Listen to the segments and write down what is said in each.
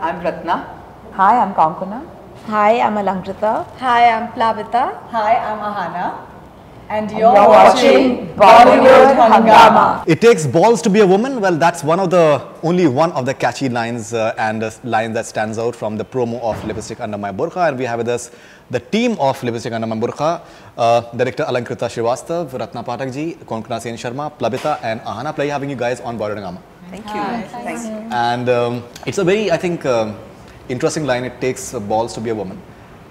I'm Ratna. Hi, I'm Kankana. Hi, I'm Alankrita. Hi, I'm Plavita. Hi, I'm Ahana. And You're watching Bollywood Hungama. It takes balls to be a woman. Well, that's only one of the catchy lines and lines that stands out from the promo of Lipstick Under My Burkha. And we have with us the team of Lipstick Under My Burkha, Director Alankrita Srivastav, Ratna Pathakji, Konkana Sen Sharma, Plavita and Ahana. Pleasure having you guys on Bollywood Hungama. Thank you. Thank you. And it's a very, I think, interesting line. It takes balls to be a woman.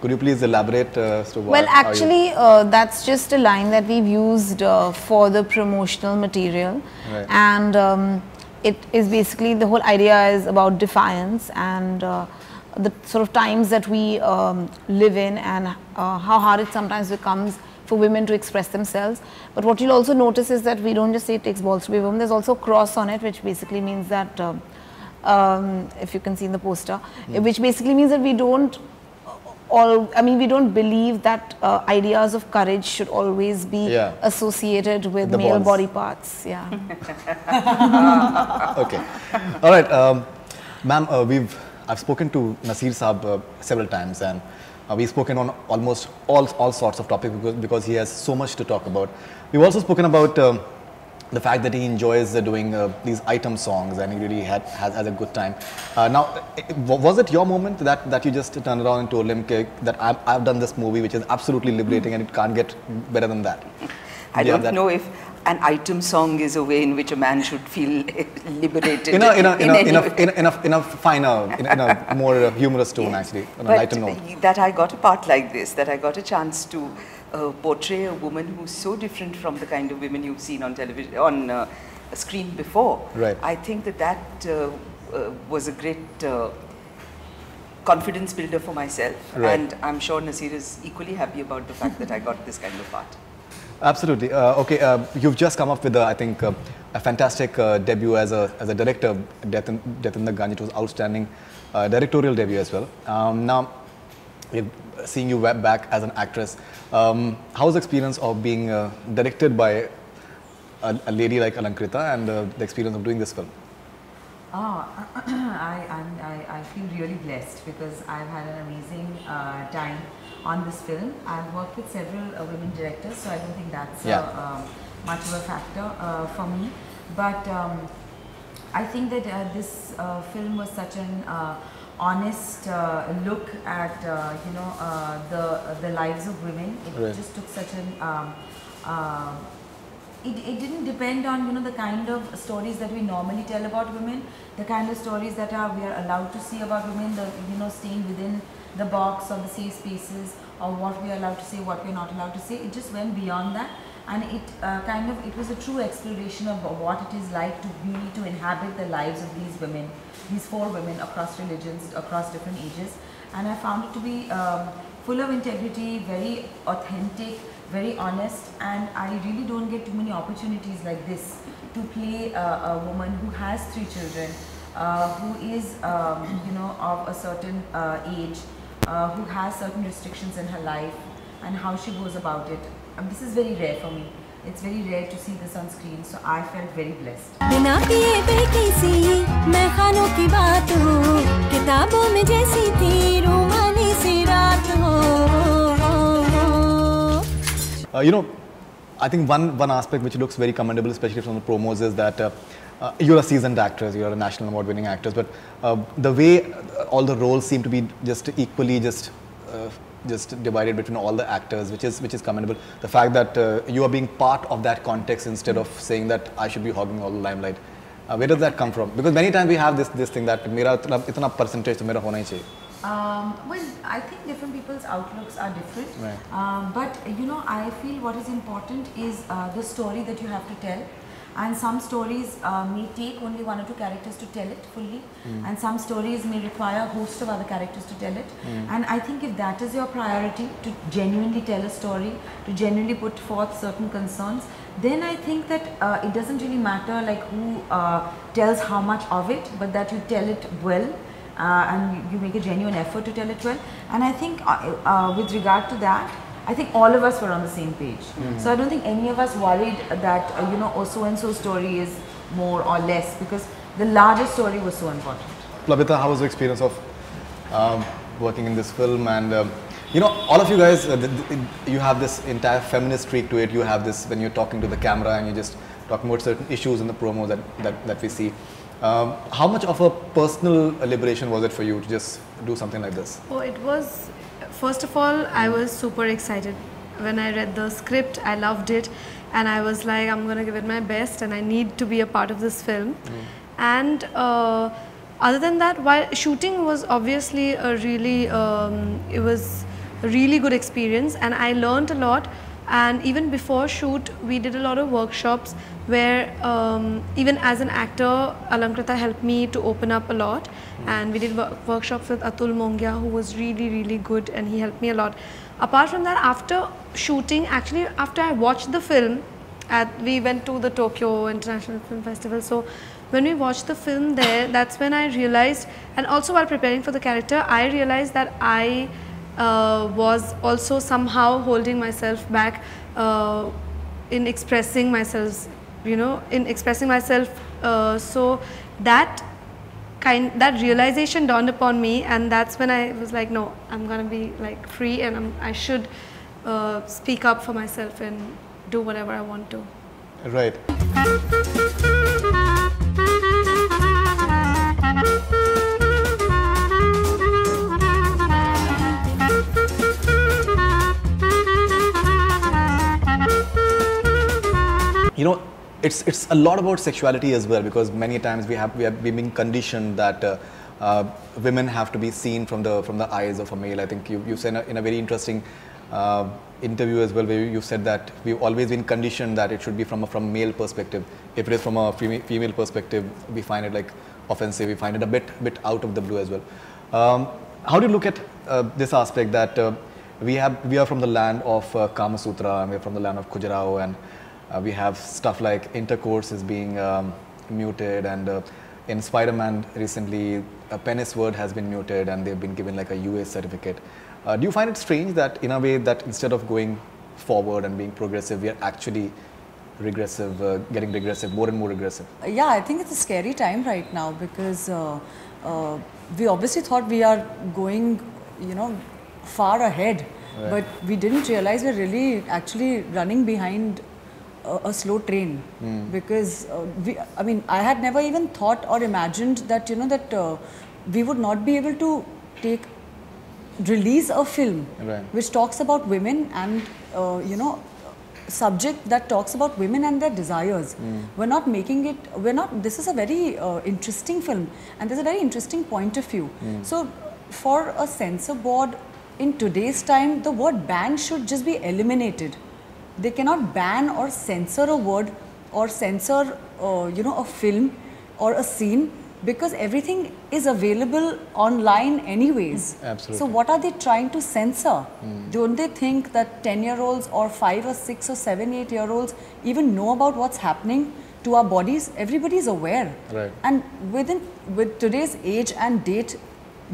Could you please elaborate as to what? Well, actually, that's just a line that we've used for the promotional material. Right. And it is basically, the whole idea is about defiance and the sort of times that we live in and how hard it sometimes becomes for women to express themselves. But what you'll also notice is that we don't just say it takes balls to be a woman. There's also a cross on it, which basically means that, if you can see in the poster, which basically means that we don't we don't believe that ideas of courage should always be associated with the male body parts. Yeah. Okay. All right, ma'am. I've spoken to Nasir Saab several times, and we've spoken on almost all sorts of topics because he has so much to talk about. We've also spoken about the fact that he enjoys doing these item songs, and he really has a good time. Now, was it your moment that you just turned around and told him that I've done this movie which is absolutely liberating and it can't get better than that? I don't know if an item song is a way in which a man should feel liberated. In a finer, in a more humorous tone, actually, on a lighter note. That I got a part like this, that I got a chance to portray a woman who's so different from the kind of women you've seen on television, on a screen before. Right. I think that was a great confidence builder for myself. Right. And I'm sure Nasir is equally happy about the fact that I got this kind of part. Absolutely. Okay, you've just come up with, I think, a fantastic debut as a director, Death in the Gun. It was outstanding directorial debut as well. Now, seeing you back as an actress, how's the experience of being directed by a lady like Alankrita and the experience of doing this film? I feel really blessed because I've had an amazing time on this film. I've worked with several women directors, so I don't think that's much of a factor for me. But I think that this film was such an honest look at the lives of women. It just took such an it didn't depend on the kind of stories that we normally tell about women, the kind of stories that we are allowed to see about women, the staying within the box or the safe spaces, or what we are allowed to say, what we are not allowed to say. It just went beyond that, and it it was a true exploration of what it is like to inhabit the lives of these women, these 4 women across religions, across different ages. And I found it to be full of integrity, very authentic, very honest, and I really don't get too many opportunities like this to play a woman who has 3 children, who is of a certain age, who has certain restrictions in her life, and how she goes about it. This is very rare for me. It's very rare to see this on screen, so I felt very blessed. I think one aspect which looks very commendable, especially from the promos, is that you're a seasoned actress, you're a national award winning actress, but the way all the roles seem to be just equally just divided between all the actors, which is commendable. The fact that you are being part of that context instead of saying that I should be hogging all the limelight. Where does that come from? Because many times we have this thing that mera itna percentage to mera hona hi chahiye. Well, I think different people's outlooks are different, right. But I feel what is important is the story that you have to tell. And some stories may take only 1 or 2 characters to tell it fully, and some stories may require a host of other characters to tell it. And I think if that is your priority, to genuinely tell a story, to genuinely put forth certain concerns, then I think that it doesn't really matter like who tells how much of it, but that you tell it well, and you make a genuine effort to tell it well. And I think with regard to that, I think all of us were on the same page. So I don't think any of us worried that, oh, so-and-so story is more or less, because the larger story was so important. Plavita, how was the experience of working in this film, and you know, all of you guys, you have this entire feminist streak to it. You have this when you're talking to the camera and you're just talking about certain issues in the promo that we see. How much of a personal liberation was it for you to just do something like this? Oh, it was, first of all, I was super excited. When I read the script, I loved it, and I was like, I'm going to give it my best, and I need to be a part of this film. And other than that, while shooting was obviously a really, it was a really good experience, and I learned a lot. And even before shoot, we did a lot of workshops where even as an actor, Alankrita helped me to open up a lot. And we did workshops with Atul Mongia, who was really, really good, and he helped me a lot. Apart from that, after shooting, actually after I watched the film, we went to the Tokyo International Film Festival. So when we watched the film there, that's when I realized, and also while preparing for the character, I realized that I was also somehow holding myself back in expressing myself, you know, so that realization dawned upon me, and that's when I was like, no, I'm gonna be like free, and I should speak up for myself and do whatever I want to. Right. You know, it's a lot about sexuality as well, because many times we've been conditioned that women have to be seen from the eyes of a male. I think you said in a very interesting interview as well, where you said that we've always been conditioned that it should be from a male perspective. If it is from a female perspective, we find it like offensive. We find it a bit out of the blue as well. How do you look at this aspect that we are from the land of Kama Sutra, and we are from the land of Khujrao, and we have stuff like intercourse is being muted, and in Spider-Man recently a penis word has been muted, and they've been given like a US certificate. Do you find it strange that in a way that instead of going forward and being progressive, we are actually regressive, getting regressive, more and more regressive? Yeah, I think it's a scary time right now, because we obviously thought we are going, you know, far ahead, but we didn't realize we're really actually running behind a slow train, because I mean, I had never even thought or imagined that, you know, that we would not be able to release a film which talks about women and you know, subject that talks about women and their desires. We're not making it, this is a very interesting film, and there's a very interesting point of view. So for a censor board in today's time, the word ban should just be eliminated. They cannot ban or censor a word or censor you know, a film or a scene, because everything is available online anyways. Absolutely. So what are they trying to censor? Don't they think that 10-year-olds or 5 or 6 or 7, 8-year-olds even know about what's happening to our bodies? Everybody is aware. Right. And with today's age and date,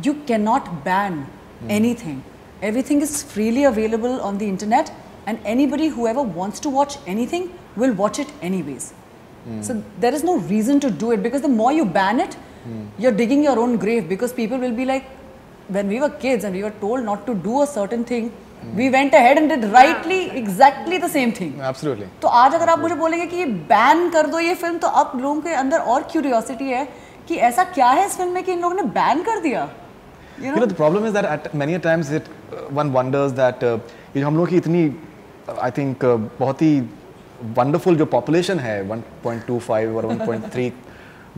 you cannot ban anything. Everything is freely available on the internet, and anybody, whoever wants to watch anything, will watch it anyways. So there is no reason to do it, because the more you ban it, you're digging your own grave, because people will be like, when we were kids and we were told not to do a certain thing, we went ahead and did exactly the same thing. Absolutely. तो आज अगर आप मुझे बोलेंगे कि ये ban कर दो ये फिल्म, तो आप लोगों के अंदर और क्यूरियोसिटी है कि ऐसा क्या है इस फिल्म में कि इन लोगों ने बैन कर दिया. You know, the problem is that at many times one wonders that हम लोग की इतनी, I think बहुत ही wonderful जो population है 1.25 or 1.3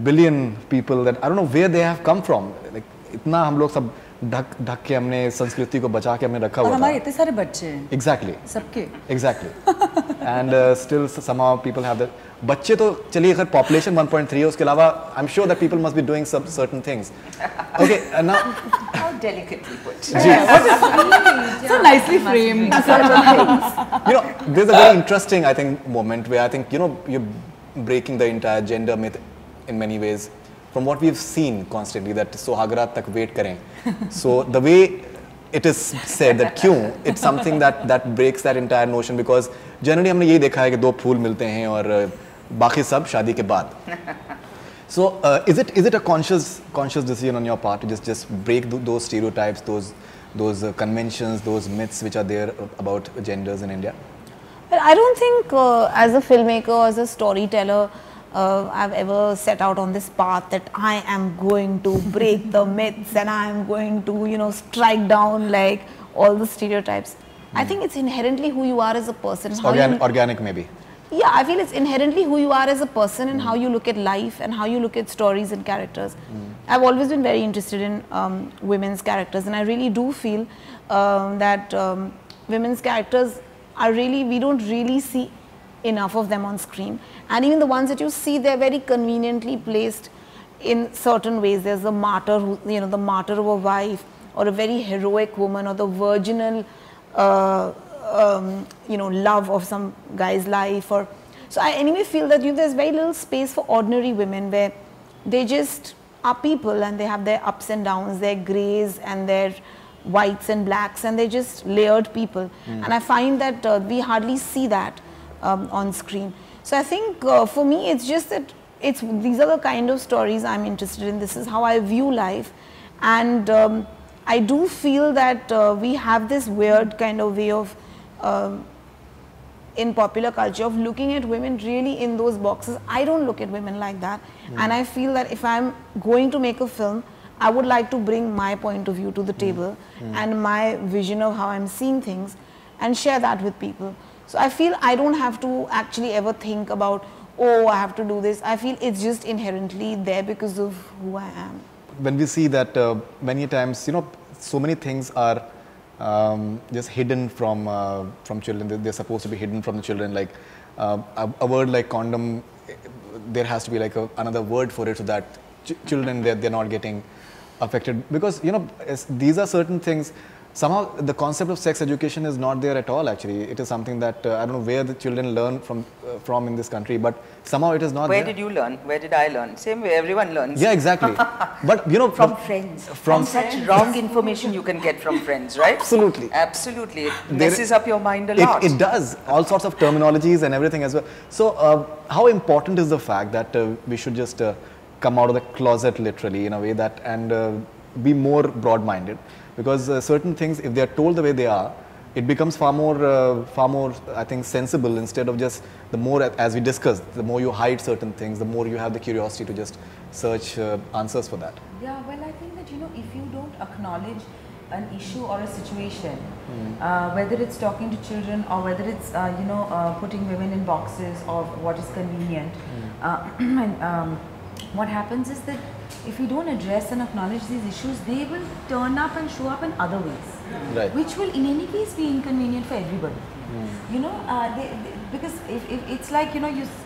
billion people, that I don't know where they have come from. Like इतना हम लोग सब ढक के हमने संस्कृति को बचा के हमने रखा हुआ था. और हमारे इतने सारे बच्चे हैं. Exactly. सबके. Exactly. And still somehow people have that. बच्चे तो चलिए अगर population 1.3 है, उसके अलावा I'm sure that people must be doing some certain things. Okay, now. How delicately put. So nicely framed. You know, there's a very interesting, I think, moment where I think, you know, you're breaking the entire gender myth in many ways. From what we've seen constantly, that Sohagrat tak wait karen. So the way it is said that kyun, it's something that breaks that entire notion, because generally हमने यही देखा है कि दो फूल मिलते हैं और बाकी सब शादी के बाद. So is it a conscious decision on your part to just break those stereotypes, those conventions, those myths which are there about genders in India? Well, I don't think as a filmmaker, as a storyteller, I've ever set out on this path that I am going to break the myths and I am going to, strike down like all the stereotypes. I think it's inherently who you are as a person. It's organic maybe. Yeah, I feel it's inherently who you are as a person and how you look at life and how you look at stories and characters. I've always been very interested in women's characters, and I really do feel that women's characters are we don't really see enough of them on screen, and even the ones that you see, they're very conveniently placed in certain ways. There's the martyr, the martyr of a wife, or a very heroic woman, or the virginal love of some guy's life. Or so I anyway feel that there's very little space for ordinary women, where they just are people and they have their ups and downs, their grays and their whites and blacks, and they're just layered people. And I find that we hardly see that on screen. So I think for me, it's just that these are the kind of stories I'm interested in. This is how I view life, and I do feel that we have this weird kind of way of in popular culture of looking at women really in those boxes. I don't look at women like that, and I feel that if I'm going to make a film, I would like to bring my point of view to the table and my vision of how I'm seeing things and share that with people. So I feel I don't have to actually ever think about, oh, I have to do this. I feel it's just inherently there because of who I am. When we see that many times, so many things are just hidden from children. They're supposed to be hidden from the children. Like a word like condom, there has to be like another word for it so that children they're not getting affected, because these are certain things. Somehow the concept of sex education is not there at all. Actually, it is something that I don't know where the children learn from in this country, but somehow it is not there. Where did you learn? Where did I learn? Same way everyone learns. Yeah, exactly. But from friends. From such wrong information you can get from friends, right? Absolutely. Absolutely. It messes up your mind a lot. It does. All sorts of terminologies and everything as well. So how important is the fact that we should just come out of the closet literally in a way that and be more broad-minded? Because certain things, if they are told the way they are, it becomes far more, I think, sensible, instead of just the more, as we discussed, the more you hide certain things, the more you have the curiosity to just search answers for that. Yeah, well, I think that, if you don't acknowledge an issue or a situation, whether it's talking to children or whether it's, putting women in boxes or what is convenient, what happens is that if you don't address and acknowledge these issues, they will turn up and show up in other ways, which will in any case be inconvenient for everybody. Because if it's like, you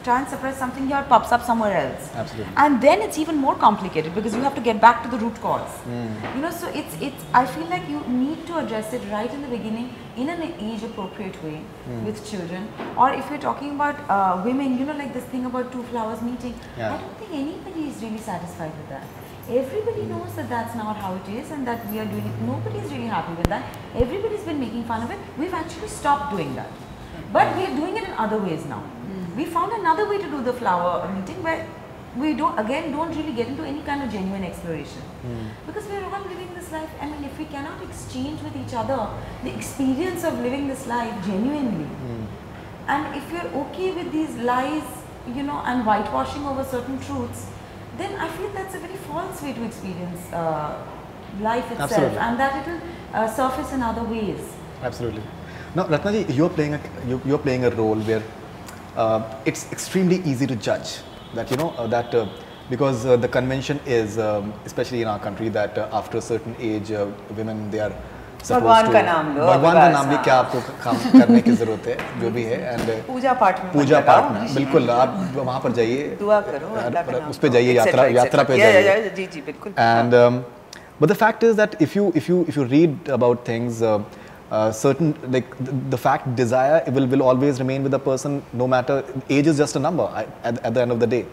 try and suppress something here, it pops up somewhere else. Absolutely. And then it's even more complicated because you have to get back to the root cause. So I feel like you need to address it right in the beginning in an age appropriate way with children. Or if you're talking about women, like this thing about two flowers meeting, I don't think anybody is really satisfied with that. Everybody knows that that's not how it is, and that we are doing it. Nobody is really happy with that. Everybody's been making fun of it. We've actually stopped doing that. But we are doing it in other ways now. We found another way to do the flower meeting where we don't really get into any kind of genuine exploration. Because we are all living this life. I mean, if we cannot exchange with each other the experience of living this life genuinely, and if you're okay with these lies, and whitewashing over certain truths, then I feel that's a very false way to experience life itself. Absolutely. And that it will surface in other ways. Absolutely. Now, Ratnaji, you're playing a role where it's extremely easy to judge that because the convention is, especially in our country, that after a certain age, women they are supposed भगवान to का नाम लो, भगवान का बस, नाम हाँ। लेके आपको काम करने की जरूरत है, जो भी है, and पूजा पाठ में बिल्कुल आप वहाँ पर जाइए, दुआ करो, अल्लाह का नाम उस पे जाइए, यात्रा पे जाइए, जी बिल्कुल. and but the fact is that if you read about things, certain, like the fact desire will always remain with the person, no matter age is just a number at the end of the day.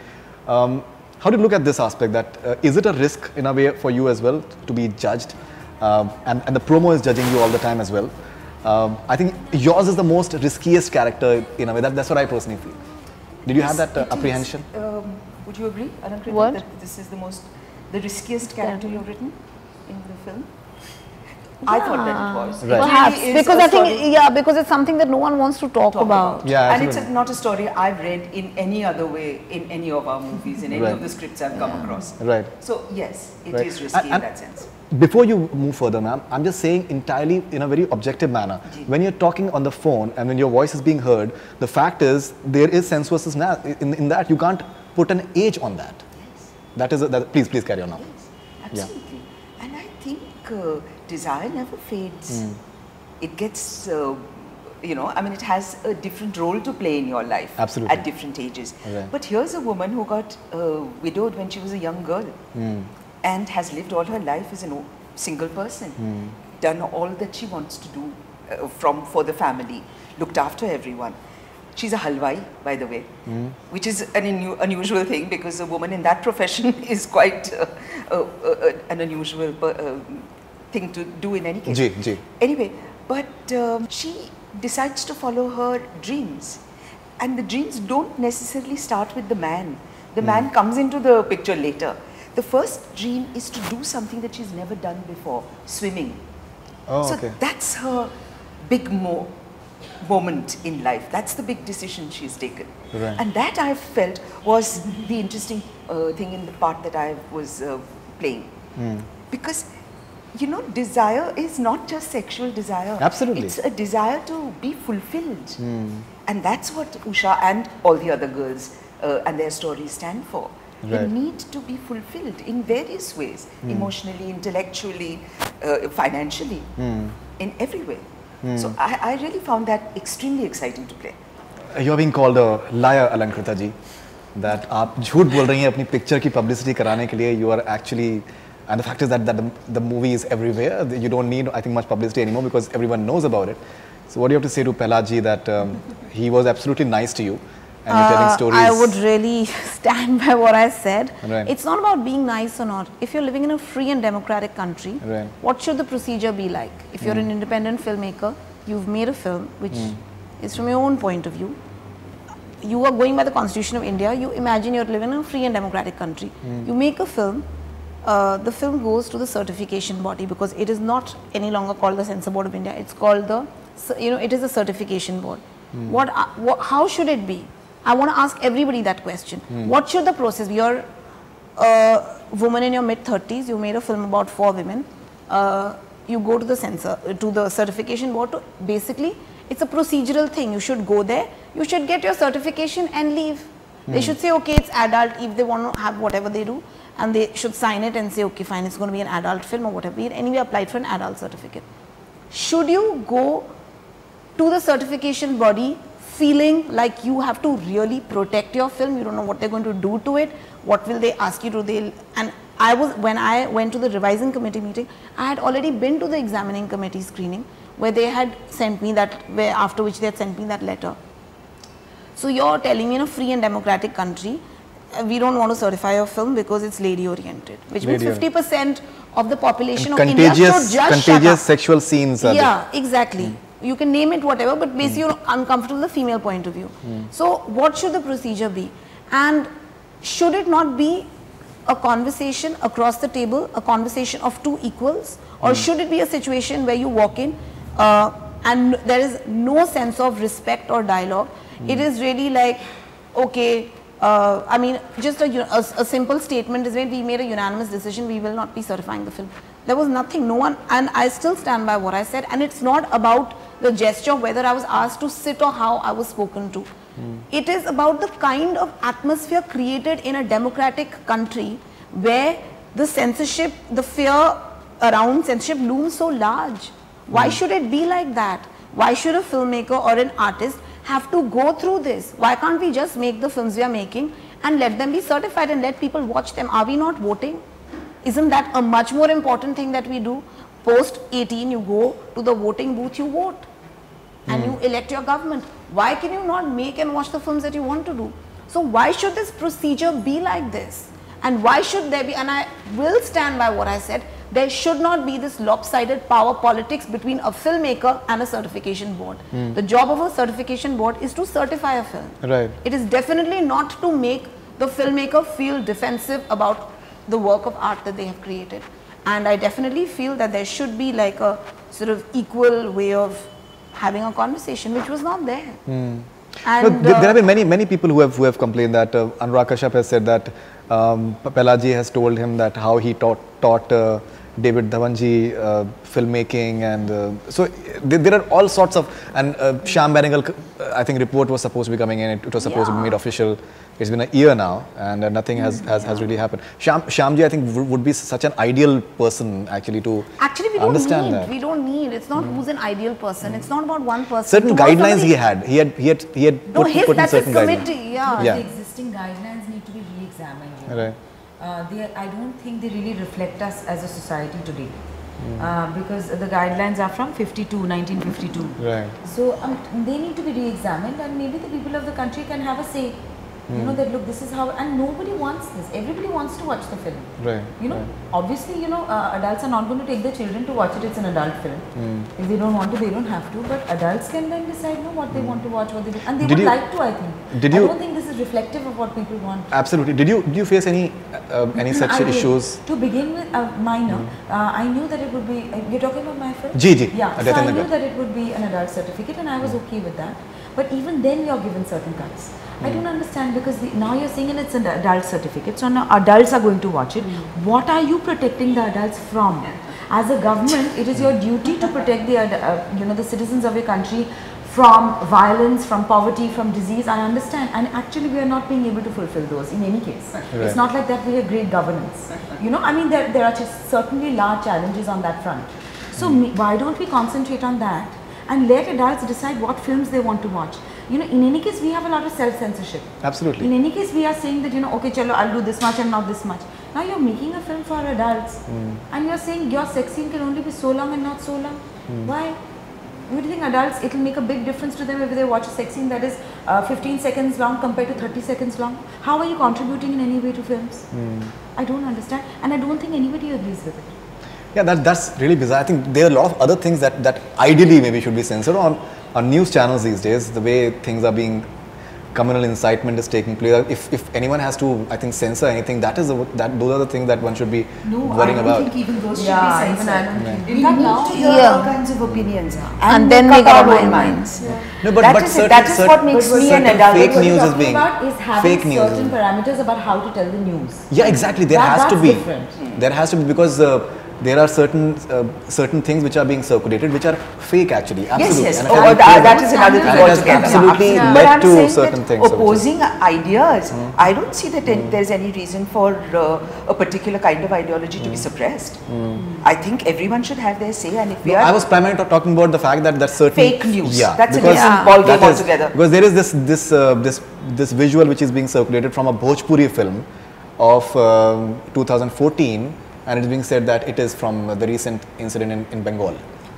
How do you look at this aspect, that is it a risk in a way for you as well to be judged, and the promo is judging you all the time as well? I think yours is the most riskiest character in a way. That's what I personally feel. Did you have that apprehension? Would Would you agree, Alankrita, What? that this is the riskiest character you've written in the film? I thought that it was. Right. Perhaps, It really is because a I think, story yeah, because it's something that no one wants to talk about. Yeah, and it's absolutely. not a story I've read in any other way in any of our movies, in any Right. of the scripts I've come across. Right. So yes, it Right. is risky in And- that sense. Before you move further, ma'am, I'm just saying entirely in a very objective manner. When you're talking on the phone and when your voice is being heard, the fact is there is sense versus in that you can't put an age on that. Yes. That is please carry on now. Yes, absolutely. And I think desire never fades. It gets, I mean, it has a different role to play in your life Absolutely. at different ages. Right. But here's a woman who got widowed when she was a young girl and has lived all her life as a single person, done all that she wants to do for the family, looked after everyone. She's a halwai, by the way, which is an unusual thing because a woman in that profession is quite an unusual thing to do in any case. Ji. Anyway, but she decides to follow her dreams. And the dreams don't necessarily start with the man. The man comes into the picture later. The first dream is to do something that she's never done before, swimming. Oh, So okay. that's her big moment in life. That's the big decision she's taken. Right. And that I felt was the interesting thing in the part that I was playing. Because, desire is not just sexual desire. Absolutely. It's a desire to be fulfilled. And that's what Usha and all the other girls and their stories stand for. They Right. need to be fulfilled in various ways, emotionally, intellectually, financially, in every way. So I really found that extremely exciting to play. You are being called a liar, Alankrita ji. That आप झूठ बोल रही हैं अपनी picture की publicity कराने के लिए. You are actually, and the fact is that the movie is everywhere. You don't need, I think, much publicity anymore because everyone knows about it. So what do you have to say to Prahlad ji that he was absolutely nice to you and you're telling stories? I would really stand by what I said. Right. It's not about being nice or not. If you're living in a free and democratic country, Right. what should the procedure be like? If you're an independent filmmaker, you've made a film which is from your own point of view. You are going by the Constitution of India. You imagine you're living in a free and democratic country. You make a film. The film goes to the certification body because it is not any longer called the Censor Board of India. It's called it is a certification board. How should it be? I want to ask everybody that question. What should the process be? You're a woman in your mid-30s. You made a film about 4 women. You go to the certification board. Basically, it's a procedural thing. You should go there. You should get your certification and leave. They should say, okay, it's adult if they want to have whatever they do. And they should sign it and say, okay, fine, it's going to be an adult film or whatever. We anyway applied for an adult certificate. Should you go to the certification body feeling like you have to really protect your film? You don't know what they're going to do to it. What will they ask you to do? And when I went to the revising committee meeting, I had already been to the examining committee screening where they had sent me after which they had sent me that letter. So you're telling me in a free and democratic country, we don't want to certify your film because it's lady oriented, which means 50% of the population of India should just shut up. Contagious sexual scenes. Yeah, exactly. You can name it whatever, but basically you're uncomfortable the female point of view. So what should the procedure be? And should it not be a conversation across the table, a conversation of 2 equals? Or should it be a situation where you walk in and there is no sense of respect or dialogue? It is really like, okay, I mean, just a simple statement is when we made a unanimous decision, we will not be certifying the film. There was nothing, no one, and I still stand by what I said, and it's not about the gesture, whether I was asked to sit or how I was spoken to. It is about the kind of atmosphere created in a democratic country where the censorship, the fear around censorship looms so large. Why should it be like that? Why should a filmmaker or an artist have to go through this? Why can't we just make the films we are making and let them be certified and let people watch them? Are we not voting? Isn't that a much more important thing that we do? Post 18, you go to the voting booth, you vote and you elect your government. Why can you not make and watch the films that you want to do? So why should this procedure be like this? And why should there be, and I will stand by what I said, there should not be this lopsided power politics between a filmmaker and a certification board. The job of a certification board is to certify a film. Right. It is definitely not to make the filmmaker feel defensive about the work of art that they have created. And I definitely feel that there should be like a sort of equal way of having a conversation, which was not there. And there have been many people who have complained that Anurag Kashyap has said that Pelaji has told him that how he taught David Dhawanji filmmaking, and so there are all sorts of, and Shyam Benegal, I think report was supposed to be coming in, it was supposed to be made official. It's been a year now and nothing has really happened. Shyamji, I think would be such an ideal person actually to understand that. We don't need, it's not who's an ideal person, it's not about one person. Certain guidelines he had put in certain guidelines. The existing guidelines need to be re-examined. Right. I don't think they really reflect us as a society today. Because the guidelines are from 1952. Right. So they need to be re-examined, and maybe the people of the country can have a say. You know, that look, this is how, and nobody wants this. Everybody wants to watch the film. Right. You know, obviously, you know, adults are not going to take their children to watch it. It's an adult film. If they don't want to, they don't have to. But adults can then decide, what they want to watch, what they do, and they would like to. I think. I don't think this is reflective of what people want. Absolutely. Did you face any such issues? To begin with, minor. I knew that it would be. You're talking about my film. Yeah. So I knew that it would be an adult certificate, and I was okay with that. But even then, you're given certain cuts. I don't understand, because now you're saying it's an adult certificate, so now adults are going to watch it. What are you protecting the adults from? As a government, it is your duty to protect the the citizens of your country from violence, from poverty, from disease. I understand, and actually we are not being able to fulfill those in any case. Right. It's not like that we have great governance. I mean, there are just certainly large challenges on that front. So why don't we concentrate on that and let adults decide what films they want to watch? In any case, we have a lot of self-censorship. Absolutely. In any case, we are saying that, okay, chalo, I'll do this much and not this much. Now you're making a film for adults, and you're saying your sex scene can only be so long and not so long. Why? You would think adults, it will make a big difference to them if they watch a sex scene that is 15 seconds long compared to 30 seconds long. How are you contributing in any way to films? I don't understand, and I don't think anybody agrees with it. Yeah, that's really bizarre. I think there are a lot of other things that ideally maybe should be censored on news channels these days. The way things are being, communal incitement is taking place. If anyone has to, I think, censor anything, those are the things that one should be worrying about. I don't think even those should be censored. In fact, now We hear all kinds of opinions and then make our up our own minds. No, but that is what makes me an adult. Fake news is What being about is having fake news. certain parameters about how to tell the news. Yeah, exactly. There has to be. Different. There has to be, because there are certain things which are being circulated which are fake actually. Absolutely. Yes. And That is another thing and it has altogether. absolutely But led I'm to saying certain that things. opposing ideas, I don't see that there's any reason for a particular kind of ideology to be suppressed. I think everyone should have their say, and if we are... I was primarily talking about the fact that certain fake news. Yeah, That's a because different ball game altogether. Because there is this visual which is being circulated from a Bhojpuri film of 2014, and it's being said that it is from the recent incident in Bengal.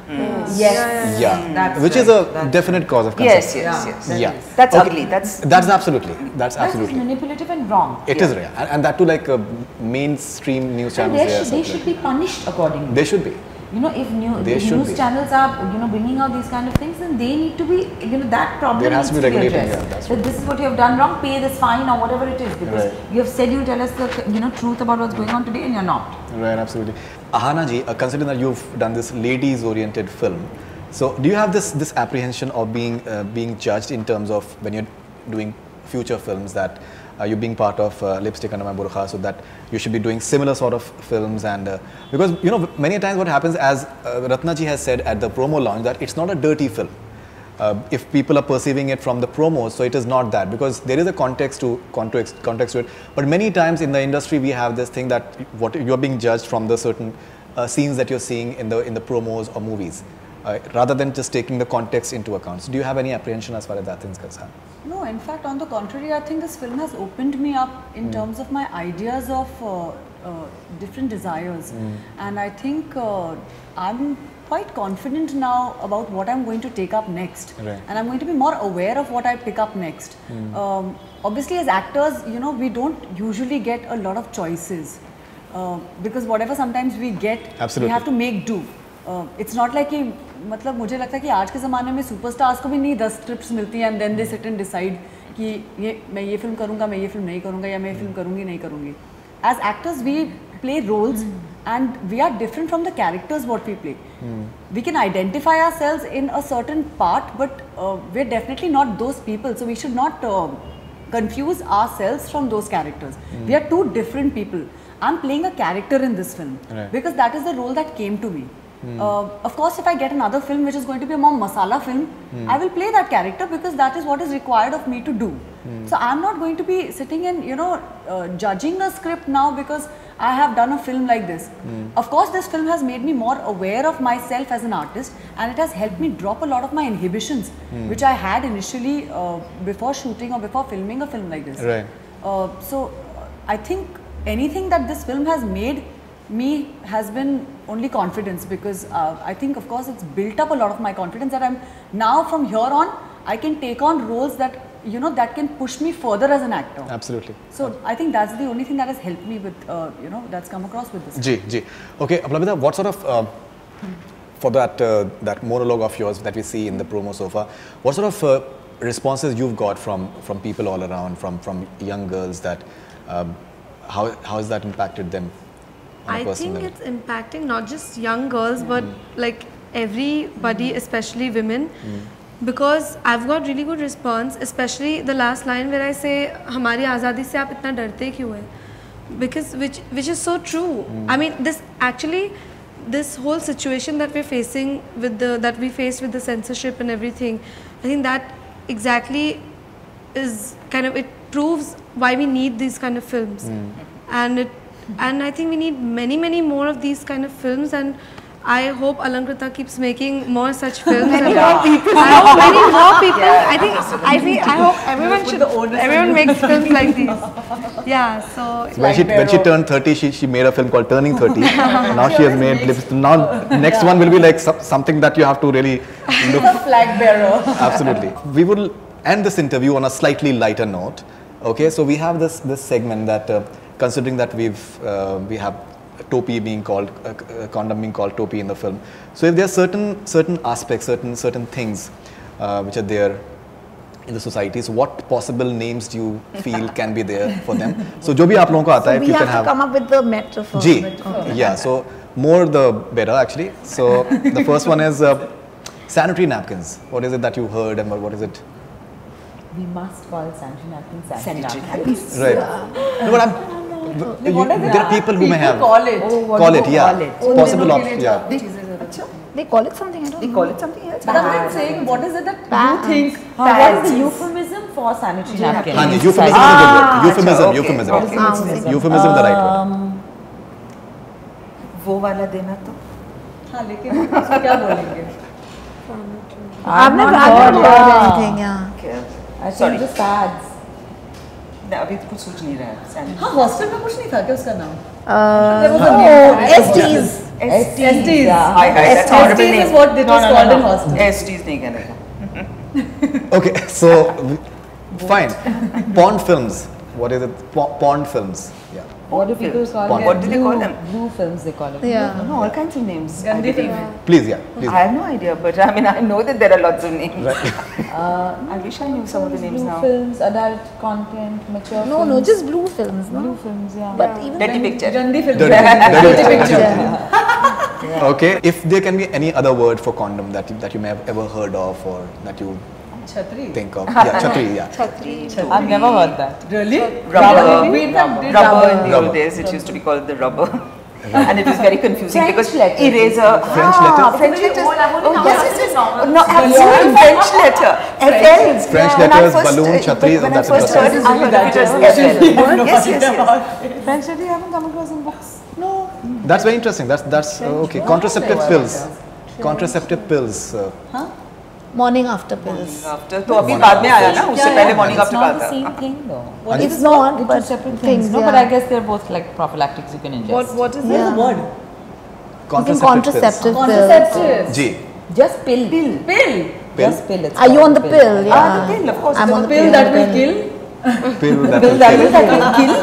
Yes. Yeah, which is a definite cause of concern. Yes. Yeah. That's ugly. That's absolutely. That's That is absolutely. manipulative and wrong. It is rare, and that too, like mainstream news And channels. they should be punished accordingly. They should be. If They should news be. channels are bringing out these kind of things, then they need to be, that problem There has needs to be regulated, addressed. yeah, that's That this is what you have done wrong, pay this fine or whatever it is, because Right. you have said you'll tell us the truth about what's going on today, and you're not. Right, absolutely. Ahana ji, considering that you've done this ladies-oriented film, so do you have this apprehension of being judged in terms of when you're doing future films, that you're being part of Lipstick Under My Burkha, so that you should be doing similar sort of films? And because many times what happens, as Ratna ji has said at the promo launch, that it's not a dirty film. If people are perceiving it from the promos, so it is not that, because there is a context to it. But many times in the industry we have this thing that what you're being judged from the certain scenes that you're seeing in the promos or movies, rather than just taking the context into account. So do you have any apprehension as far as that thing is concerned? No, in fact, on the contrary, I think this film has opened me up in terms of my ideas of different desires. And I think I'm quite confident now about what I'm going to take up next. Right. And I'm going to be more aware of what I pick up next. Obviously, as actors, we don't usually get a lot of choices. Because whatever sometimes we get, we have to make do. It's not like कि मतलब मुझे लगता है कि आज के ज़माने में सुपरस्टार्स को भी नहीं 10 स्क्रिप्ट्स मिलती हैं and then they sit and decide कि मैं ये फिल्म करूँगा, मैं ये फिल्म नहीं करूँगा, या मैं ये फिल्म करूँगी नहीं करूँगी. As actors, we play roles and we are different from the characters what we play. We can identify ourselves in a certain part, but we're definitely not those people. So we should not confuse ourselves from those characters. We are two different people. I'm playing a character in this film because that is the role that came to me. Of course, if I get another film which is going to be a more masala film, I will play that character because that is what is required of me to do. So I'm not going to be sitting and judging a script now because I have done a film like this. Of course, this film has made me more aware of myself as an artist, and it has helped me drop a lot of my inhibitions which I had initially before shooting or before filming a film like this. Right. So I think anything that this film has made me has been only confidence, because I think of course it's built up a lot of my confidence that I'm now from here on I can take on roles that that can push me further as an actor. Absolutely. So I think that's the only thing that has helped me with that's come across with this. Ji. Okay, Aplabita, what sort of for that monologue of yours that we see in the promo so far, what sort of responses you've got from people all around, from young girls, that how has that impacted them? I think it's impacting not just young girls, but like everybody, especially women, because I've got really good response, especially the last line where I say, "Hamari azadi se aap itna darte kyun hai?" Because which is so true. I mean, this whole situation that we're facing with that we faced with the censorship and everything, I think that exactly is it proves why we need these kind of films, and I think we need many more of these kind of films, and I hope Alankrita keeps making more such films. Many more people. I hope many more people. Yeah, I hope everyone makes films like these. Yeah. So when she turned 30, she made a film called Turning 30. Now she has made Lips. Now next one will be like something that you have to really look. A flag bearer. Absolutely. We will end this interview on a slightly lighter note. Okay, so we have this segment that considering that we have Topi being called, condom being called Topi in the film. So if there are certain aspects, certain things which are there in the society, so what possible names do you feel can be there for them? So jo bhi aap logon ko aata hai, we have to come up with the metaphor. Yeah, so more the better actually. So the first one is sanitary napkins. What is it that you heard, and what is it? We must call sanitary napkins sanitary napkins. Right. No, but there are people who may have call it. Call it, yeah. Possible option, yeah. They call it something. I don't know. They call it something else. But I'm saying, what is it that you think? What is the euphemism for sanitary napkin? Euphemism is a good word. Euphemism. Okay. Euphemism is the right word. वो वाला देना तो. हाँ, लेकिन उसको क्या बोलेंगे? I've never heard anything. Yeah. I think the pads. अभी तो कुछ सोच नहीं रहा है. हाँ, हॉस्टल में कुछ नहीं था क्या उसका नाम? STs. STs. That's horrible STs name. is what it was called in hostel. STs नहीं कहने का. Okay, so fine. Porn films. What is it? Porn films. Yeah. What do people call them? What do they call them? Blue films they call it. Yeah. No, all kinds of names. Gandhi film. Please, yeah. Please. I have no idea, but I mean, I know that there are lots of names. Right. I wish I knew some of the names Blue now. films, adult content, mature No, films. no, just blue films. No? Blue films, yeah. But even Dirty picture. Gandhi film. Dirty picture. Okay. If there can be any other word for condom that you may have ever heard of, or that you Chhatri. think of, yeah, chhatri, yeah. Chhatri. I've never heard that. Really? Rubber. We did Rubber in the Rubber. old days, it used to be called the rubber. And it was very confusing French because letters. eraser. French letters? French letters. Oh, yes. No, absolutely. French letter. FLs. French When I letters, first- balloon, chhatri, When I that's first heard it, I heard it was FL. Yes. French letter you haven't come across in books? No. That's very interesting. That's okay. Contraceptive pills. Contraceptive pills. morning after pills. After तो अभी बाद में आया ना उससे पहले morning after का It's not the था. same thing though. It's not, They're but two separate things. No, yeah. but I guess they're both like prophylactics you can ingest. What is the word? Contraceptive pills. Contraceptive. Ji. Just pill. Pill. Just pill. It's Are you called on the pill? Yeah. Ah, the pill, of course. I'm on the Pill pill. that will kill. Pill that Pill will that kill. will kill.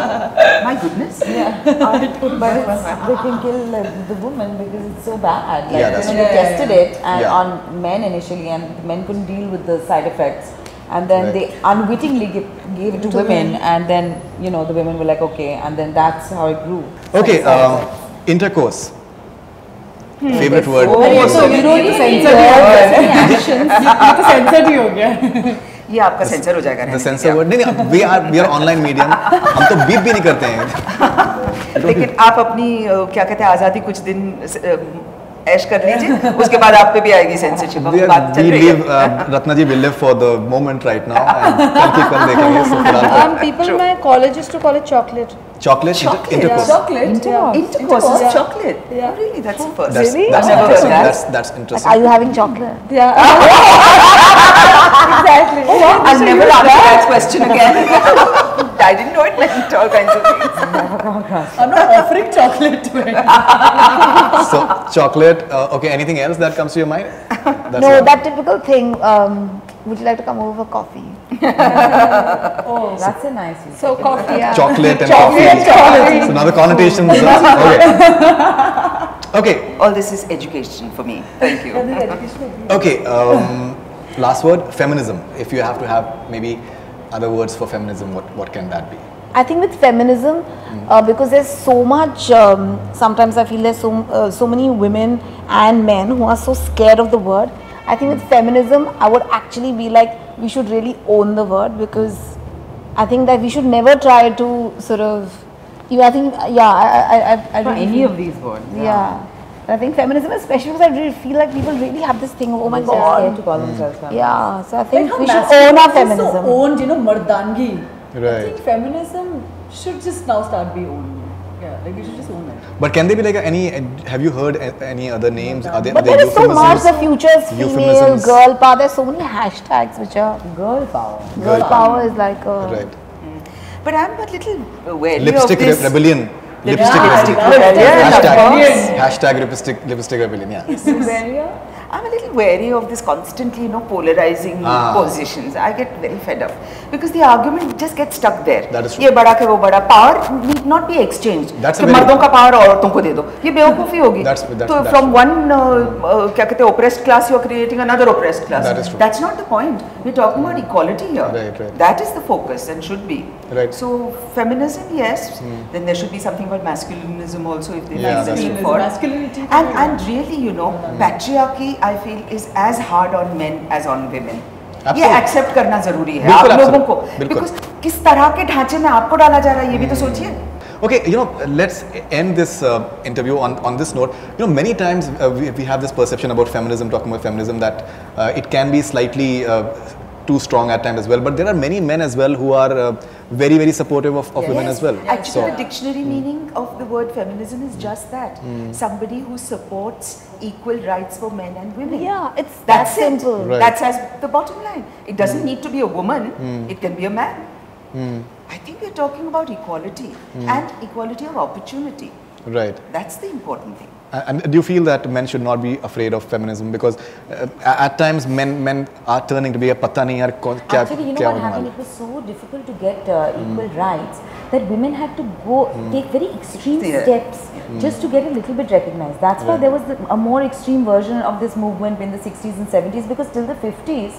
My goodness. But they can kill the woman because it's so bad. Like, Yeah, that's they true. tested it and Yeah. on men initially, and men couldn't deal with the side effects. and then they unwittingly gave it to women, and then you know the women were like, okay, and then that's how it grew. Okay, intercourse. Favorite word. So you don't need censor actions. तो sensor ही हो गया. ये आपका sensor हो जाएगा. The censor word. नहीं, we are online medium. हम तो बीप भी नहीं करते हैं. लेकिन आप अपनी क्या कहते हैं आज़ादी कुछ दिन ऐश कर लीजिए, उसके बाद आप पे भी आएगी सेंसरशिप. बात चल रही है. रत्ना जी will live for the moment right now. कल की कल देखेंगे. So फिलहाल People in my college used to call it chocolate. chocolate. Intercourse. Intercourse is chocolate. Yeah. Really, that's the first. That's I've never heard that. That's interesting. Are you having chocolate? Yeah. Exactly. I'll never answer that question again. I didn't know it meant all kinds of things. I'm not offering chocolate to it. So chocolate. Okay. Anything else that comes to your mind? That's No, all. that typical thing. Would you like to come over for coffee? Oh, that's a nice use. So coffee. Yeah. Chocolate and coffee. So now the connotations. Okay. Okay. All this is education for me. Thank you. Okay. Last word. Feminism. If you have to have maybe other words for feminism, what can that be? I think with feminism, because there's so much, sometimes I feel there's so many women and men who are so scared of the word. I think with feminism, I would actually be like, we should really own the word, because I think that we should never try to sort of, I think, yeah, I For really any feel, of these words. yeah. I think feminism, especially because I really feel like people really have this thing of, oh my They're scared to god. call themselves feminists. Yeah, so I think Like we how should own our masculine is so feminism. owned, you know, mardangi. I Right. think feminism should just now start being owned. Yeah, like we should just own it. But can they be like any? Have you heard any other names? Are But there is so much, the future's female, euphemisms? girl power, there's so many hashtags which are, Girl power. girl power is like a, Right. But I'm a little wary Lipstick of this. rebellion. Lipstick Lipstick rebellion. rebellion, of course. Hashtag lipstick rebellion. Yeah. I'm a little wary of this constantly, polarizing positions. I get very fed up because the argument just gets stuck there. That is true. ये बड़ा के वो बड़ा, power need not be exchanged. That's a कि very- मर्दों का power औरतों को दे दो, ये बेवकूफी होगी. That's तो from one क्या कहते हैं oppressed class, you're creating another oppressed class. That is true. That's not the point. We're talking about equality here. Right. That is the focus and should be. Right. So feminism, yes. Then there should be something about masculinism also if they Yeah, like that's the true. need for. Masculinity. And really, patriarchy, I feel, is as hard on men as on women. ये Absolutely. Accept करना जरूरी है बिल्कुल, आप लोगों को, बिल्कुल। Because किस तरह के ढांचे में आपको डाला जा रहा है ये भी तो सोचिए. Okay, let's end this interview on this note. Many times we have this perception about feminism, talking about feminism, that it can be slightly too strong at times as well. But there are many men as well who are very, very supportive of women as well. Actually, the dictionary meaning of the word feminism is just that. Somebody who supports equal rights for men and women. yeah, it's that That's it. simple. Right. That's as the bottom line. It doesn't need to be a woman. It can be a man. I think we're talking about equality and equality of opportunity. Right. That's the important thing. And do you feel that men should not be afraid of feminism? Because at times men are turning to be a pata nahi yaar kya Actually, you know kya what hone happened? wala It was so difficult to get equal rights that women had to go take very extreme Yeah. steps just to get a little bit recognized. That's why there was a more extreme version of this movement in the 60s and 70s, because till the 50s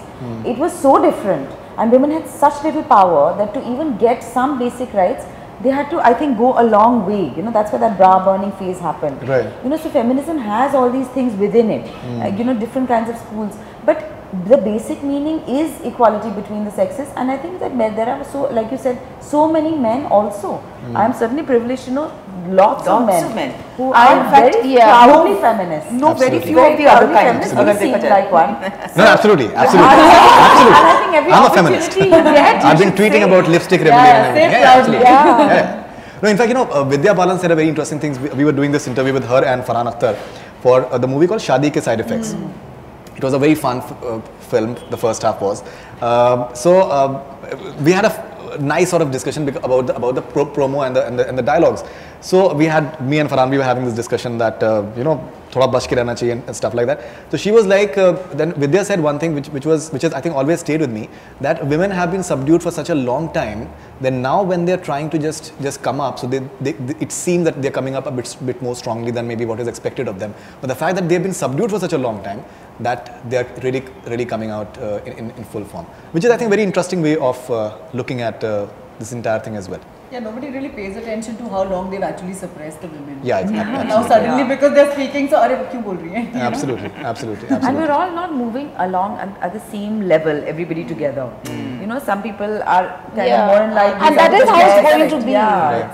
it was so different and women had such little power that to even get some basic rights they had to, I think, go a long way. That's why that bra burning phase happened. Right. So feminism has all these things within it. Different kinds of schools. But the basic meaning is equality between the sexes, and I think that there are, so like you said, so many men also. I am certainly privileged to know lots of men who I, are in fact, very proudly feminists. No, very Absolutely. few of the other kinds. feminists. अगर You देखा seem जाए. like one. No, absolutely. And I think every I'm a feminist. opportunity you get, you I've been should tweeting say. about lipstick rebellion and everything. say Yeah, proudly. absolutely. Yeah. No, in fact, Vidya Balan said a very interesting thing. We were doing this interview with her and Farhan Akhtar for the movie called Shaadi Ke Side Effects. It was a very fun film, the first half was. We had a nice sort of discussion about the promo and the dialogues. So we had, me and Farhan, we were having this discussion that, thoda bach ke rehna chahiye and stuff like that. So she was like, then Vidya said one thing which is I think always stayed with me, that women have been subdued for such a long time, then now when they're trying to just come up, so it seems that they're coming up a bit more strongly than maybe what is expected of them. But the fact that they've been subdued for such a long time, that they're really coming out in full form, which is I think very interesting way of looking at this entire thing as well. Yeah, nobody really pays attention to how long they've actually suppressed the women. Yeah, exactly. Now suddenly because they're speaking, so "Arey, kyun bol rahi hai?" You know? Absolutely. And we're all not moving along at the same level, everybody together. You know, some people are kind of more in line. And that is how it's going to be. Yeah. Right.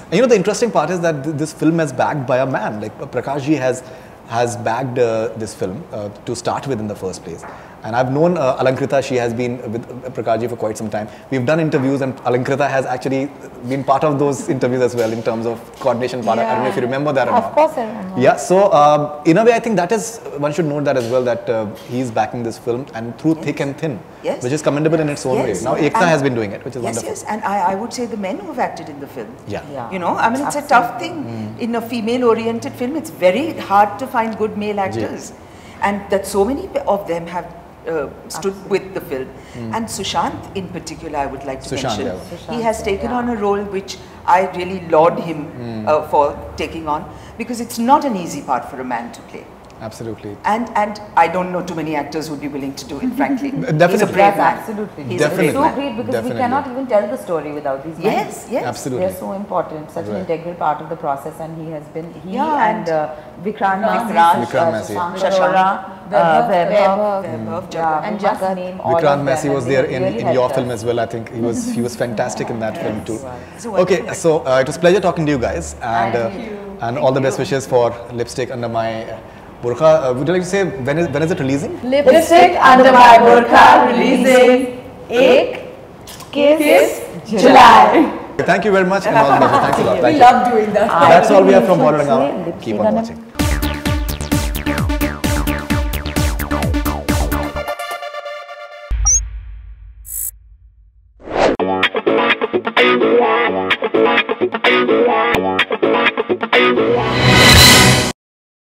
And you know, the interesting part is that this film is backed by a man. Like Prakash ji has backed this film to start with in the first place. And I've known Alankrita, she has been with Prakash ji for quite some time. We've done interviews and Alankrita has actually been part of those interviews as well in terms of coordination part. I don't know if you remember that or not. Of course I remember. Yeah, so in a way I think that is, one should note that as well, that he's backing this film and through thick and thin, which is commendable in its own way. Now Ekta has been doing it, which is wonderful. Yes, and I would say the men who have acted in the film. Yeah. You know, I mean, it's a tough thing. In a female-oriented film, it's very hard to find good male actors. And that so many of them have stood with the film. And Sushant in particular, I would like to mention. He has taken on a role which I really laud him for taking on, because it's not an easy part for a man to play. Absolutely. And I don't know too many actors who would be willing to do it, frankly. Definitely. He's a brave man. Absolutely. He's a brave so man. great because we cannot even tell the story without these men. Yes. Absolutely. They're so important, such an integral part of the process, and he has been, and Vikrant Messi. Shashank, Vaibhav, and Jagat. Vikrant Messi was there in your film as well. I think he was fantastic in that film too. Okay, so it was a pleasure talking to you guys, and all the best wishes for Lipstick Under My Burkha. Would you like to say when is it releasing? Lipstick Under My Burkha releasing 1 Kiss July. Thank you very much and all the best. Thanks a lot. Thank We you. love doing that. That's all we have from BollywoodHungama. Keep on watching. Yeah.